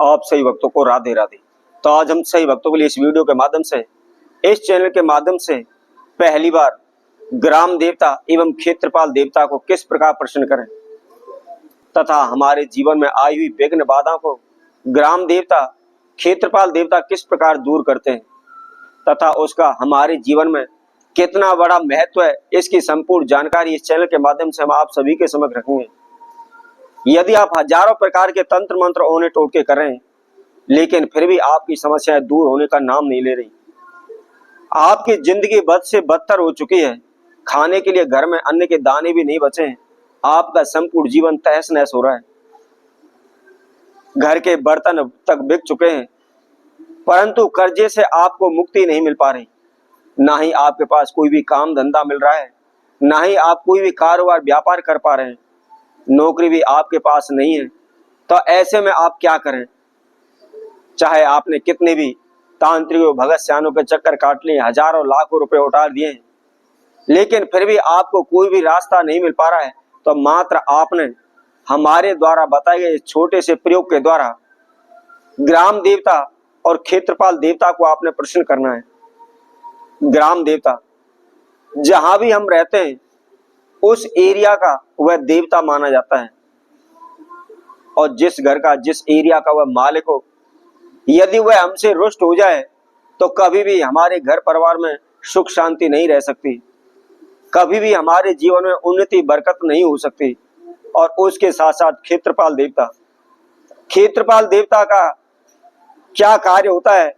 आप सही भक्तों को राधे राधे। तो आज हम सही भक्तों के लिए इस वीडियो के माध्यम से, इस चैनल के माध्यम से पहली बार ग्राम देवता एवं क्षेत्रपाल देवता को किस प्रकार प्रसन्न करें तथा हमारे जीवन में आई हुई विघ्न बाधा को ग्राम देवता क्षेत्रपाल देवता किस प्रकार दूर करते हैं तथा उसका हमारे जीवन में कितना बड़ा महत्व है, इसकी संपूर्ण जानकारी इस चैनल के माध्यम से हम आप सभी के समक्ष रखेंगे। यदि आप हजारों प्रकार के तंत्र मंत्र ओने टोटके कर रहे हैं लेकिन फिर भी आपकी समस्याएं दूर होने का नाम नहीं ले रही, आपकी जिंदगी बद से बदतर हो चुकी है, खाने के लिए घर में अन्न के दाने भी नहीं बचे हैं, आपका संपूर्ण जीवन तहस नहस हो रहा है, घर के बर्तन तक बिक चुके हैं, परंतु कर्जे से आपको मुक्ति नहीं मिल पा रही, ना ही आपके पास कोई भी काम धंधा मिल रहा है, ना ही आप कोई भी कारोबार व्यापार कर पा रहे हैं, नौकरी भी आपके पास नहीं है। तो ऐसे में आप क्या करें? चाहे आपने कितने भी तांत्रिकों भगत सियानों के चक्कर काट लिए, हजारों लाखों रुपए उतार दिए, लेकिन फिर भी आपको कोई भी रास्ता नहीं मिल पा रहा है, तो मात्र आपने हमारे द्वारा बताए गए छोटे से प्रयोग के द्वारा ग्राम देवता और क्षेत्रपाल देवता को आपने प्रसन्न करना है। ग्राम देवता जहां भी हम रहते हैं उस एरिया का वह देवता माना जाता है, और जिस घर का, जिस एरिया का वह मालिक हो, यदि वह हमसे रुष्ट हो जाए तो कभी भी हमारे घर परिवार में सुख शांति नहीं रह सकती, कभी भी हमारे जीवन में उन्नति बरकत नहीं हो सकती। और उसके साथ साथ क्षेत्रपाल देवता, क्षेत्रपाल देवता का क्या कार्य होता है?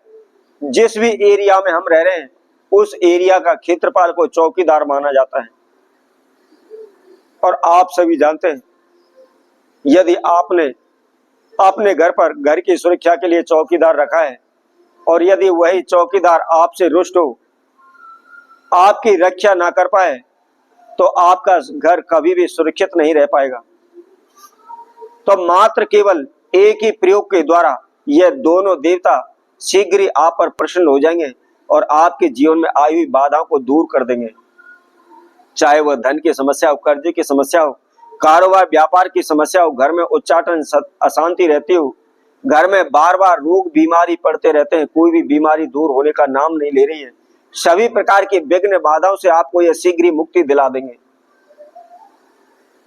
जिस भी एरिया में हम रह रहे हैं उस एरिया का क्षेत्रपाल को चौकीदार माना जाता है। और आप सभी जानते हैं, यदि आपने अपने घर पर घर की सुरक्षा के लिए चौकीदार रखा है और यदि वही चौकीदार आपसे रुष्ट हो, आपकी रक्षा ना कर पाए, तो आपका घर कभी भी सुरक्षित नहीं रह पाएगा। तो मात्र केवल एक ही प्रयोग के द्वारा यह दोनों देवता शीघ्र ही आप पर प्रसन्न हो जाएंगे और आपके जीवन में आई हुई बाधाओं को दूर कर देंगे। चाहे वह धन की समस्या हो, कर्जे की समस्या हो, कारोबार व्यापार की समस्या हो, घर में उच्चाटन अशांति रहती हो, घर में बार बार रोग बीमारी पड़ते रहते हैं, कोई भी बीमारी दूर होने का नाम नहीं ले रही है, सभी प्रकार की विघ्न बाधाओं से आपको यह शीघ्र ही मुक्ति दिला देंगे।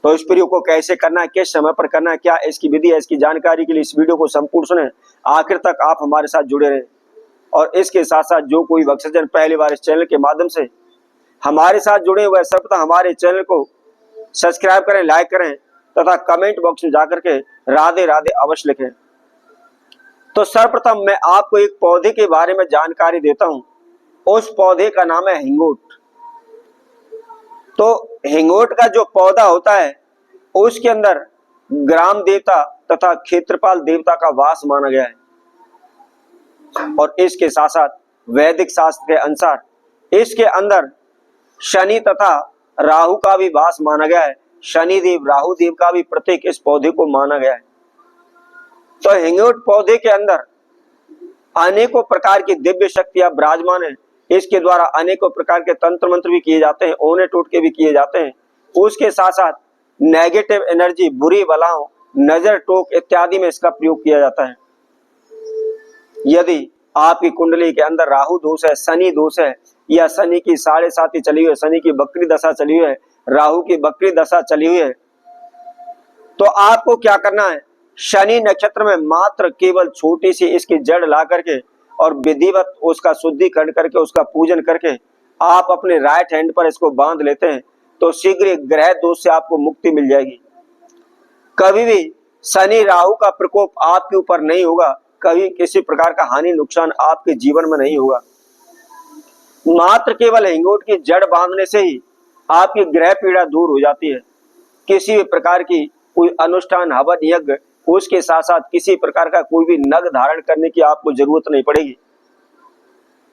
तो इस प्रयोग को कैसे करना है, किस समय पर करना है, क्या इसकी विधि है, इसकी जानकारी के लिए इस वीडियो को संपूर्ण सुने, आखिर तक आप हमारे साथ जुड़े रहें। और इसके साथ साथ जो कोई भक्तजन पहली बार इस चैनल के माध्यम से हमारे साथ जुड़े हुए, सर्वप्रथम हमारे चैनल को सब्सक्राइब करें, लाइक करें तथा कमेंट बॉक्स में जाकर के राधे राधे अवश्य लिखें। तो सर्वप्रथम मैं आपको एक पौधे के बारे में जानकारी देता हूं। उस पौधे का नाम है हिंगोट। तो हिंगोट का जो पौधा होता है उसके अंदर ग्राम देवता तथा क्षेत्रपाल देवता का वास माना गया है। और इसके साथ साथ वैदिक शास्त्र के अनुसार इसके अंदर शनि तथा राहु का भी वास माना गया है। शनि देव, राहु देव का भी प्रतीक इस पौधे को माना गया है। तो हिंगोट पौधे के अंदर अनेकों प्रकार की दिव्य शक्तियां विराजमान है। इसके द्वारा अनेकों प्रकार के तंत्र मंत्र भी किए जाते हैं, ओने टोटके भी किए जाते हैं। उसके साथ साथ नेगेटिव एनर्जी, बुरी बलाओं, नजर टोक इत्यादि में इसका प्रयोग किया जाता है। यदि आपकी कुंडली के अंदर राहु दोष है, शनि दोष है, या शनि की 7.5 चली हुई है, शनि की बकरी दशा चली हुई है, राहु की बकरी दशा चली हुई है, तो आपको क्या करना है? शनि नक्षत्र में मात्र केवल छोटी सी इसकी जड़ ला करके और विधिवत उसका शुद्धिकरण करके, उसका पूजन करके आप अपने राइट हैंड पर इसको बांध लेते हैं तो शीघ्र ग्रह दोष से आपको मुक्ति मिल जाएगी। कभी भी शनि राहु का प्रकोप आपके ऊपर नहीं होगा, कभी किसी प्रकार का हानि नुकसान आपके जीवन में नहीं होगा। मात्र केवल हिंगोट की जड़ बांधने से ही आपकी ग्रह पीड़ा दूर हो जाती है। किसी भी प्रकार की कोई अनुष्ठान, हवन, यज्ञ, उसके साथ साथ किसी प्रकार का कोई भी नग धारण करने की आपको जरूरत नहीं पड़ेगी।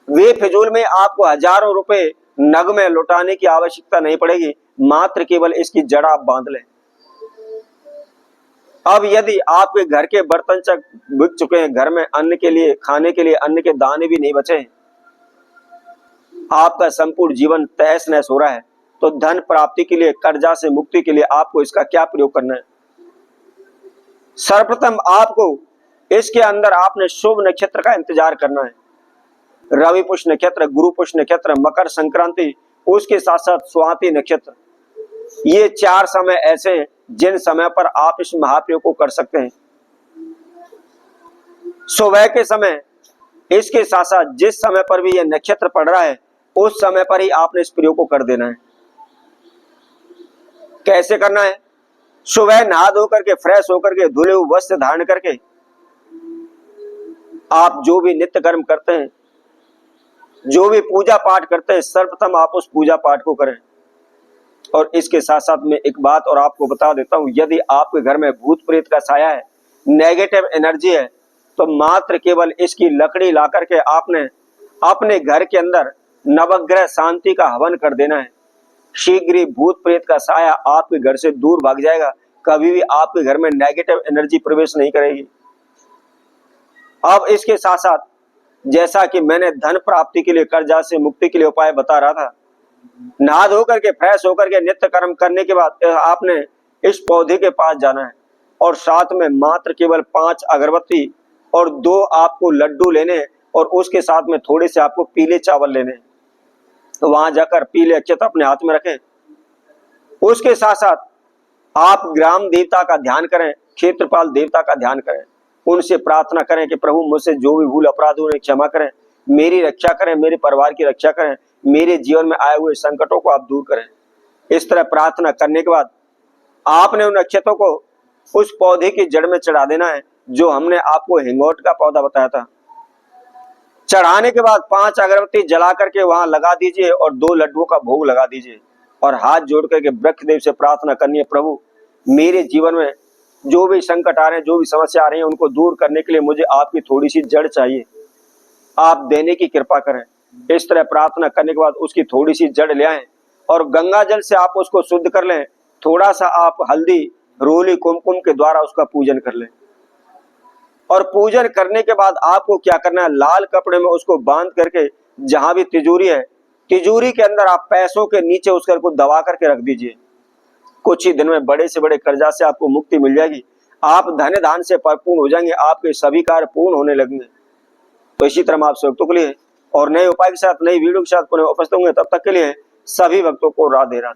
वे फिजूल में आपको हजारों रुपए नग में लौटाने की आवश्यकता नहीं पड़ेगी, मात्र केवल इसकी जड़ आप बांध लें। अब यदि आपके घर के बर्तन तक बिक चुके हैं, घर में अन्न के लिए, खाने के लिए अन्न के दाने भी नहीं बचे, आपका संपूर्ण जीवन तहस नहस हो रहा है, तो धन प्राप्ति के लिए, कर्जा से मुक्ति के लिए आपको इसका क्या प्रयोग करना है? सर्वप्रथम आपको इसके अंदर आपने शुभ नक्षत्र का इंतजार करना है। रवि पुष्य नक्षत्र, गुरु पुष्य नक्षत्र, मकर संक्रांति, उसके साथ साथ स्वाति नक्षत्र, ये 4 समय ऐसे हैं जिन समय पर आप इस महाप्रयोग को कर सकते हैं। सुबह के समय, इसके साथ साथ जिस समय पर भी यह नक्षत्र पड़ रहा है उस समय पर ही आपने इस प्रयोग को कर देना है। कैसे करना है? सुबह नहा धो करके, फ्रेश होकर के, धुले हुए वस्त्र धारण करके आप जो भी नित्य कर्म करते हैं, जो भी पूजा पाठ करते हैं, सर्वप्रथम आप उस पूजा पाठ को करें। और इसके साथ साथ मैं एक बात और आपको बता देता हूं, यदि आपके घर में भूत प्रेत का साया है, नेगेटिव एनर्जी है, तो मात्र केवल इसकी लकड़ी ला करके आपने अपने घर के अंदर नवग्रह शांति का हवन कर देना है। शीघ्र ही भूत प्रेत का साया आपके घर से दूर भाग जाएगा, कभी भी आपके घर में नेगेटिव एनर्जी प्रवेश नहीं करेगी। अब इसके साथ साथ जैसा कि मैंने धन प्राप्ति के लिए, कर्जा से मुक्ति के लिए उपाय बता रहा था, नहा धो करके, फ्रेश होकर के, नित्य कर्म करने के बाद आपने इस पौधे के पास जाना है और साथ में मात्र केवल 5 अगरबत्ती और 2 आपको लड्डू लेने और उसके साथ में थोड़े से आपको पीले चावल लेने। तो वहां जाकर पीले अक्षत अपने हाथ में रखें। उसके साथ साथ आप ग्राम देवता का ध्यान करें, क्षेत्रपाल देवता का ध्यान करें, उनसे प्रार्थना करें कि प्रभु मुझसे जो भी भूल अपराध हुए क्षमा करें, मेरी रक्षा करें, मेरे परिवार की रक्षा करें, मेरे जीवन में आए हुए संकटों को आप दूर करें। इस तरह प्रार्थना करने के बाद आपने उन अक्षतों को उस पौधे की जड़ में चढ़ा देना है जो हमने आपको हिंगोट का पौधा बताया था। चढ़ाने के बाद 5 अगरबत्ती जला करके वहां लगा दीजिए और 2 लड्डुओं का भोग लगा दीजिए और हाथ जोड़ करके वृक्षदेव से प्रार्थना करनी है, प्रभु मेरे जीवन में जो भी संकट आ रहे हैं, जो भी समस्या आ रही है, उनको दूर करने के लिए मुझे आपकी थोड़ी सी जड़ चाहिए, आप देने की कृपा करें। इस तरह प्रार्थना करने के बाद उसकी थोड़ी सी जड़ ले आए और गंगा जल से आप उसको शुद्ध कर लें। थोड़ा सा आप हल्दी, रोली, कुमकुम के द्वारा उसका पूजन कर लें और पूजन करने के बाद आपको क्या करना है, लाल कपड़े में उसको बांध करके जहां भी तिजोरी है, तिजोरी के अंदर आप पैसों के नीचे उसको दबा करके रख दीजिए। कुछ ही दिन में बड़े से बड़े कर्जा से आपको मुक्ति मिल जाएगी, आप धन धान से परिपूर्ण हो जाएंगे, आपके सभी कार्य पूर्ण होने लगेंगे। तो इसी तरह आप भक्तों के लिए और नए उपाय के साथ, नई वीडियो के साथ पुनः उपस्थित होंगे। तब तक के लिए सभी भक्तों को राधे राधे।